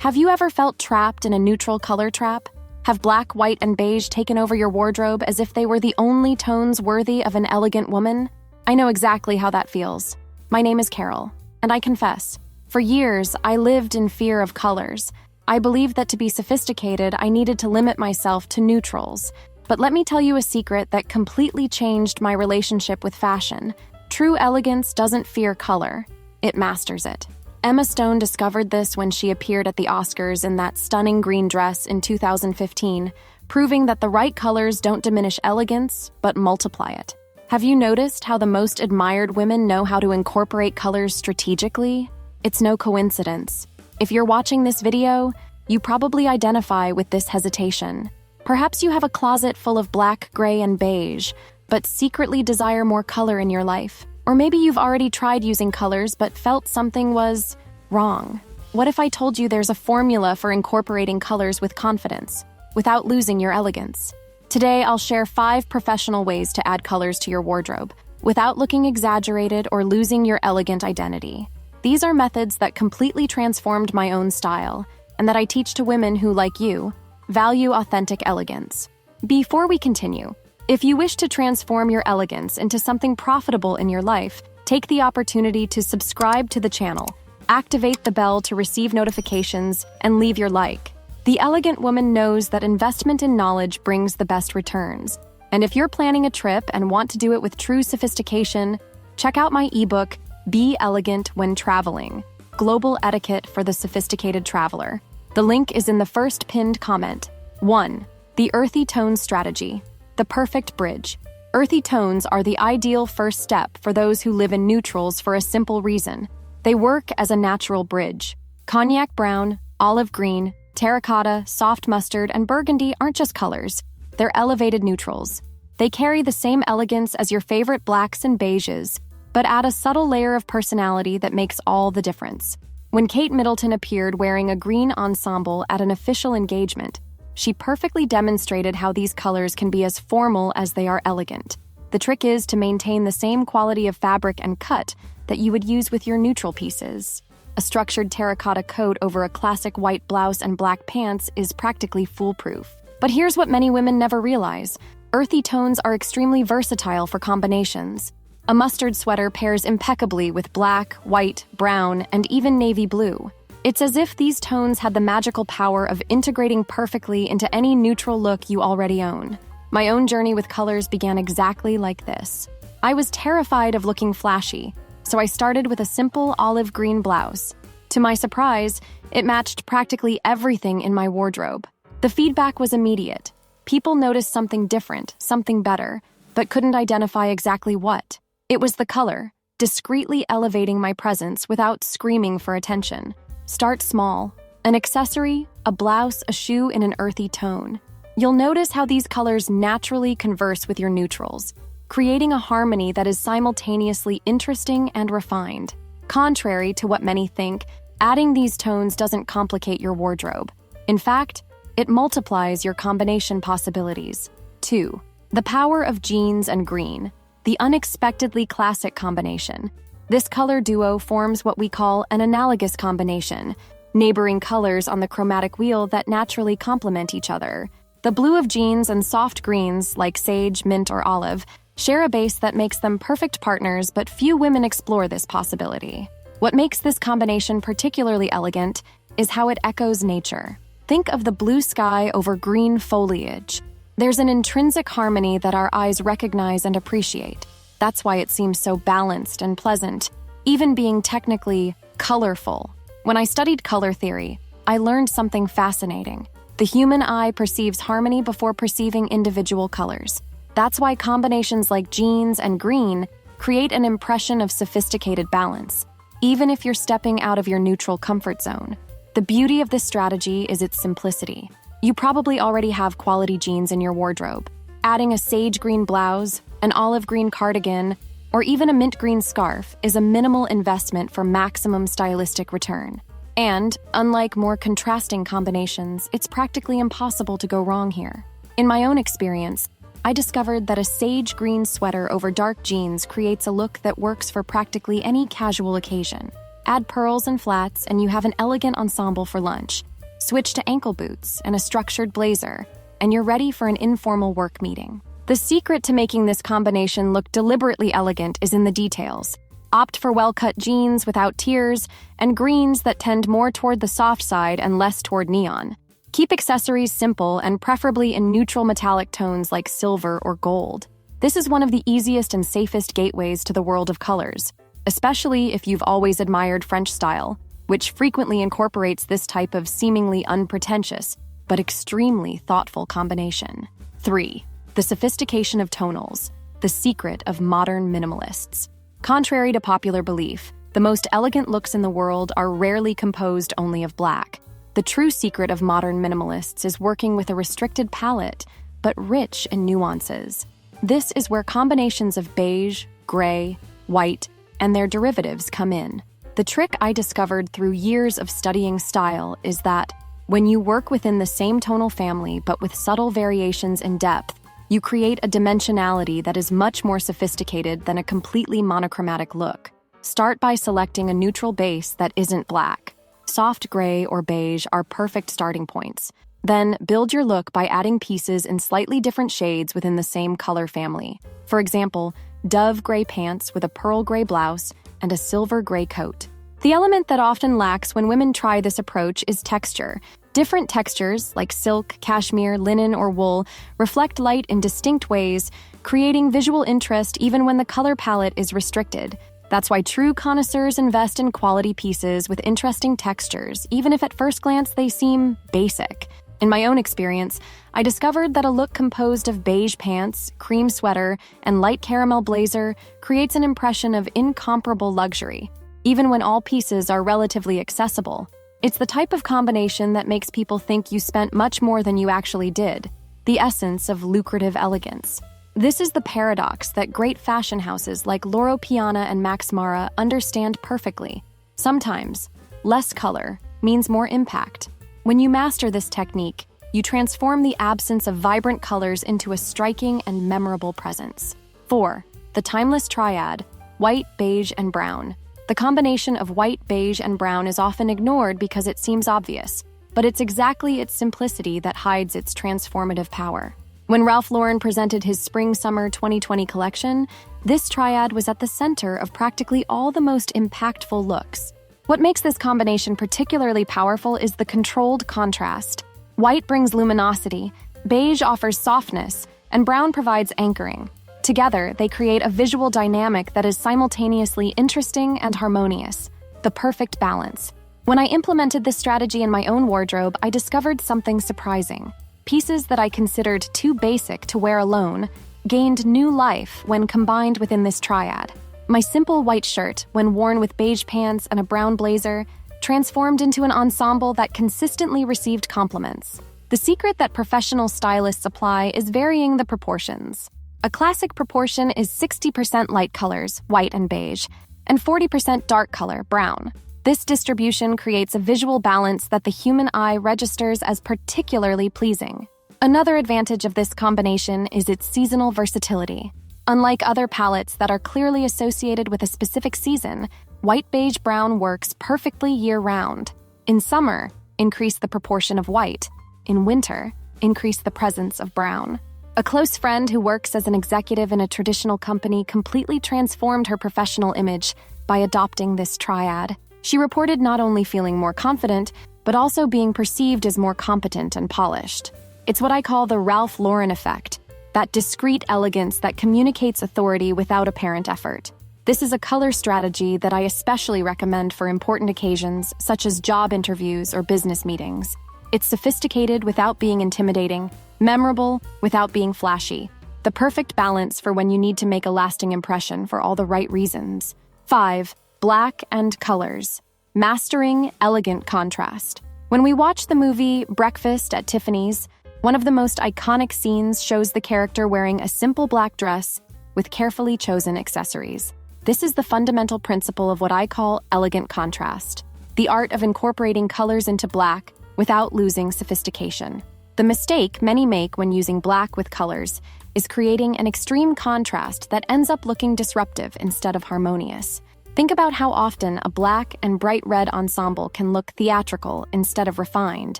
Have you ever felt trapped in a neutral color trap? Have black, white, and beige taken over your wardrobe as if they were the only tones worthy of an elegant woman? I know exactly how that feels. My name is Carol, and I confess, for years I lived in fear of colors. I believed that to be sophisticated, I needed to limit myself to neutrals. But let me tell you a secret that completely changed my relationship with fashion. True elegance doesn't fear color, it masters it. Emma Stone discovered this when she appeared at the Oscars in that stunning green dress in 2015, proving that the right colors don't diminish elegance, but multiply it. Have you noticed how the most admired women know how to incorporate colors strategically? It's no coincidence. If you're watching this video, you probably identify with this hesitation. Perhaps you have a closet full of black, gray, and beige, but secretly desire more color in your life. Or maybe you've already tried using colors but felt something was wrong. What if I told you there's a formula for incorporating colors with confidence, without losing your elegance? Today, I'll share 5 professional ways to add colors to your wardrobe, without looking exaggerated or losing your elegant identity. These are methods that completely transformed my own style, and that I teach to women who, like you, value authentic elegance. Before we continue, if you wish to transform your elegance into something profitable in your life, take the opportunity to subscribe to the channel, activate the bell to receive notifications, and leave your like. The elegant woman knows that investment in knowledge brings the best returns. And if you're planning a trip and want to do it with true sophistication, check out my ebook, Be Elegant When Traveling: Global Etiquette for the Sophisticated Traveler. The link is in the first pinned comment. 1. The Earthy Tone Strategy. The perfect bridge. Earthy tones are the ideal first step for those who live in neutrals for a simple reason. They work as a natural bridge. Cognac brown, olive green, terracotta, soft mustard, and burgundy aren't just colors. They're elevated neutrals. They carry the same elegance as your favorite blacks and beiges, but add a subtle layer of personality that makes all the difference. When Kate Middleton appeared wearing a green ensemble at an official engagement, she perfectly demonstrated how these colors can be as formal as they are elegant. The trick is to maintain the same quality of fabric and cut that you would use with your neutral pieces. A structured terracotta coat over a classic white blouse and black pants is practically foolproof. But here's what many women never realize. Earthy tones are extremely versatile for combinations. A mustard sweater pairs impeccably with black, white, brown, and even navy blue. It's as if these tones had the magical power of integrating perfectly into any neutral look you already own. My own journey with colors began exactly like this. I was terrified of looking flashy, so I started with a simple olive green blouse. To my surprise, it matched practically everything in my wardrobe. The feedback was immediate. People noticed something different, something better, but couldn't identify exactly what. It was the color, discreetly elevating my presence without screaming for attention. Start small. An accessory, a blouse, a shoe in an earthy tone. You'll notice how these colors naturally converse with your neutrals, creating a harmony that is simultaneously interesting and refined. Contrary to what many think, adding these tones doesn't complicate your wardrobe. In fact, it multiplies your combination possibilities. 2. The power of jeans and green. The unexpectedly classic combination. This color duo forms what we call an analogous combination, neighboring colors on the chromatic wheel that naturally complement each other. The blue of jeans and soft greens, like sage, mint, or olive, share a base that makes them perfect partners, but few women explore this possibility. What makes this combination particularly elegant is how it echoes nature. Think of the blue sky over green foliage. There's an intrinsic harmony that our eyes recognize and appreciate. That's why it seems so balanced and pleasant, even being technically colorful. When I studied color theory, I learned something fascinating. The human eye perceives harmony before perceiving individual colors. That's why combinations like jeans and green create an impression of sophisticated balance, even if you're stepping out of your neutral comfort zone. The beauty of this strategy is its simplicity. You probably already have quality jeans in your wardrobe. Adding a sage green blouse, an olive green cardigan, or even a mint green scarf is a minimal investment for maximum stylistic return. And, unlike more contrasting combinations, it's practically impossible to go wrong here. In my own experience, I discovered that a sage green sweater over dark jeans creates a look that works for practically any casual occasion. Add pearls and flats, and you have an elegant ensemble for lunch. Switch to ankle boots and a structured blazer, and you're ready for an informal work meeting. The secret to making this combination look deliberately elegant is in the details. Opt for well-cut jeans without tears and greens that tend more toward the soft side and less toward neon. Keep accessories simple and preferably in neutral metallic tones like silver or gold. This is one of the easiest and safest gateways to the world of colors, especially if you've always admired French style, which frequently incorporates this type of seemingly unpretentious but extremely thoughtful combination. 3. The sophistication of tonals, the secret of modern minimalists. Contrary to popular belief, the most elegant looks in the world are rarely composed only of black. The true secret of modern minimalists is working with a restricted palette, but rich in nuances. This is where combinations of beige, gray, white, and their derivatives come in. The trick I discovered through years of studying style is that when you work within the same tonal family but with subtle variations in depth, you create a dimensionality that is much more sophisticated than a completely monochromatic look. Start by selecting a neutral base that isn't black. Soft gray or beige are perfect starting points. Then build your look by adding pieces in slightly different shades within the same color family. For example, dove gray pants with a pearl gray blouse and a silver gray coat. The element that often lacks when women try this approach is texture. Different textures, like silk, cashmere, linen, or wool, reflect light in distinct ways, creating visual interest even when the color palette is restricted. That's why true connoisseurs invest in quality pieces with interesting textures, even if at first glance they seem basic. In my own experience, I discovered that a look composed of beige pants, cream sweater, and light caramel blazer creates an impression of incomparable luxury, even when all pieces are relatively accessible. It's the type of combination that makes people think you spent much more than you actually did, the essence of lucrative elegance. This is the paradox that great fashion houses like Loro Piana and Max Mara understand perfectly. Sometimes, less color means more impact. When you master this technique, you transform the absence of vibrant colors into a striking and memorable presence. 4. The timeless triad, white, beige, and brown. The combination of white, beige, and brown is often ignored because it seems obvious, but it's exactly its simplicity that hides its transformative power. When Ralph Lauren presented his Spring-Summer 2020 collection, this triad was at the center of practically all the most impactful looks. What makes this combination particularly powerful is the controlled contrast. White brings luminosity, beige offers softness, and brown provides anchoring. Together, they create a visual dynamic that is simultaneously interesting and harmonious, the perfect balance. When I implemented this strategy in my own wardrobe, I discovered something surprising. Pieces that I considered too basic to wear alone gained new life when combined within this triad. My simple white shirt, when worn with beige pants and a brown blazer, transformed into an ensemble that consistently received compliments. The secret that professional stylists apply is varying the proportions. A classic proportion is 60% light colors, white and beige, and 40% dark color, brown. This distribution creates a visual balance that the human eye registers as particularly pleasing. Another advantage of this combination is its seasonal versatility. Unlike other palettes that are clearly associated with a specific season, white beige brown works perfectly year-round. In summer, increase the proportion of white. In winter, increase the presence of brown. A close friend who works as an executive in a traditional company completely transformed her professional image by adopting this triad. She reported not only feeling more confident, but also being perceived as more competent and polished. It's what I call the Ralph Lauren effect, that discreet elegance that communicates authority without apparent effort. This is a color strategy that I especially recommend for important occasions, such as job interviews or business meetings. It's sophisticated without being intimidating, memorable without being flashy. The perfect balance for when you need to make a lasting impression for all the right reasons. 5. Black and colors. Mastering elegant contrast. When we watch the movie Breakfast at Tiffany's, one of the most iconic scenes shows the character wearing a simple black dress with carefully chosen accessories. This is the fundamental principle of what I call elegant contrast, the art of incorporating colors into black without losing sophistication. The mistake many make when using black with colors is creating an extreme contrast that ends up looking disruptive instead of harmonious. Think about how often a black and bright red ensemble can look theatrical instead of refined.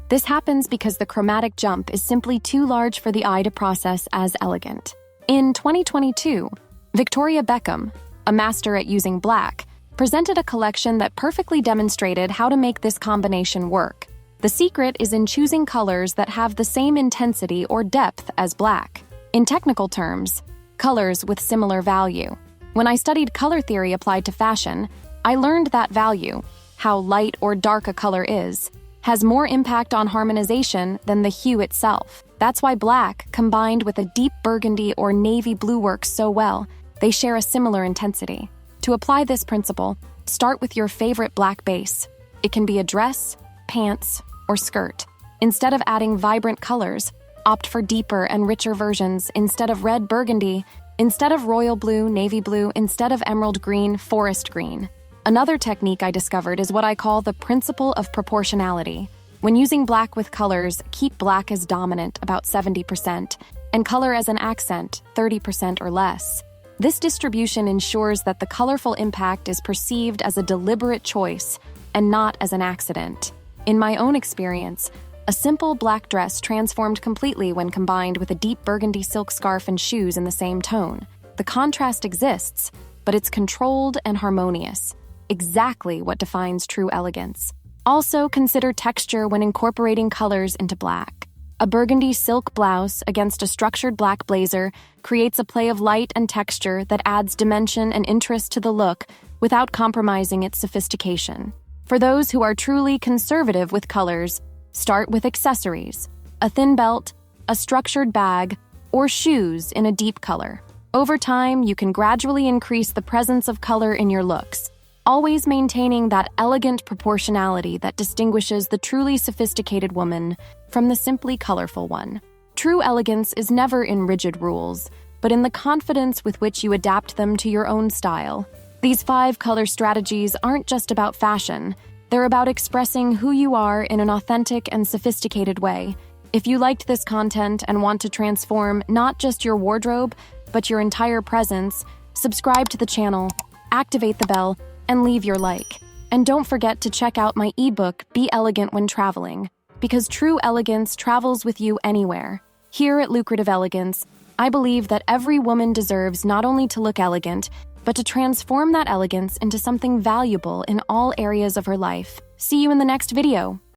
This happens because the chromatic jump is simply too large for the eye to process as elegant. In 2022, Victoria Beckham, a master at using black, presented a collection that perfectly demonstrated how to make this combination work. The secret is in choosing colors that have the same intensity or depth as black. In technical terms, colors with similar value. When I studied color theory applied to fashion, I learned that value, how light or dark a color is, has more impact on harmonization than the hue itself. That's why black, combined with a deep burgundy or navy blue, works so well. They share a similar intensity. To apply this principle, start with your favorite black base. It can be a dress, pants, or skirt. Instead of adding vibrant colors, opt for deeper and richer versions. Instead of red, burgundy. Instead of royal blue, navy blue. Instead of emerald green, forest green. Another technique I discovered is what I call the principle of proportionality. When using black with colors, keep black as dominant, about 70%, and color as an accent, 30% or less. This distribution ensures that the colorful impact is perceived as a deliberate choice and not as an accident. In my own experience, a simple black dress transformed completely when combined with a deep burgundy silk scarf and shoes in the same tone. The contrast exists, but it's controlled and harmonious, exactly what defines true elegance. Also, consider texture when incorporating colors into black. A burgundy silk blouse against a structured black blazer creates a play of light and texture that adds dimension and interest to the look without compromising its sophistication. For those who are truly conservative with colors, start with accessories, a thin belt, a structured bag, or shoes in a deep color. Over time, you can gradually increase the presence of color in your looks, always maintaining that elegant proportionality that distinguishes the truly sophisticated woman from the simply colorful one. True elegance is never in rigid rules, but in the confidence with which you adapt them to your own style. These 5 color strategies aren't just about fashion. They're about expressing who you are in an authentic and sophisticated way. If you liked this content and want to transform not just your wardrobe, but your entire presence, subscribe to the channel, activate the bell, and leave your like. And don't forget to check out my ebook, Be Elegant When Traveling, because true elegance travels with you anywhere. Here at Lucrative Elegance, I believe that every woman deserves not only to look elegant, but to transform that elegance into something valuable in all areas of her life. See you in the next video.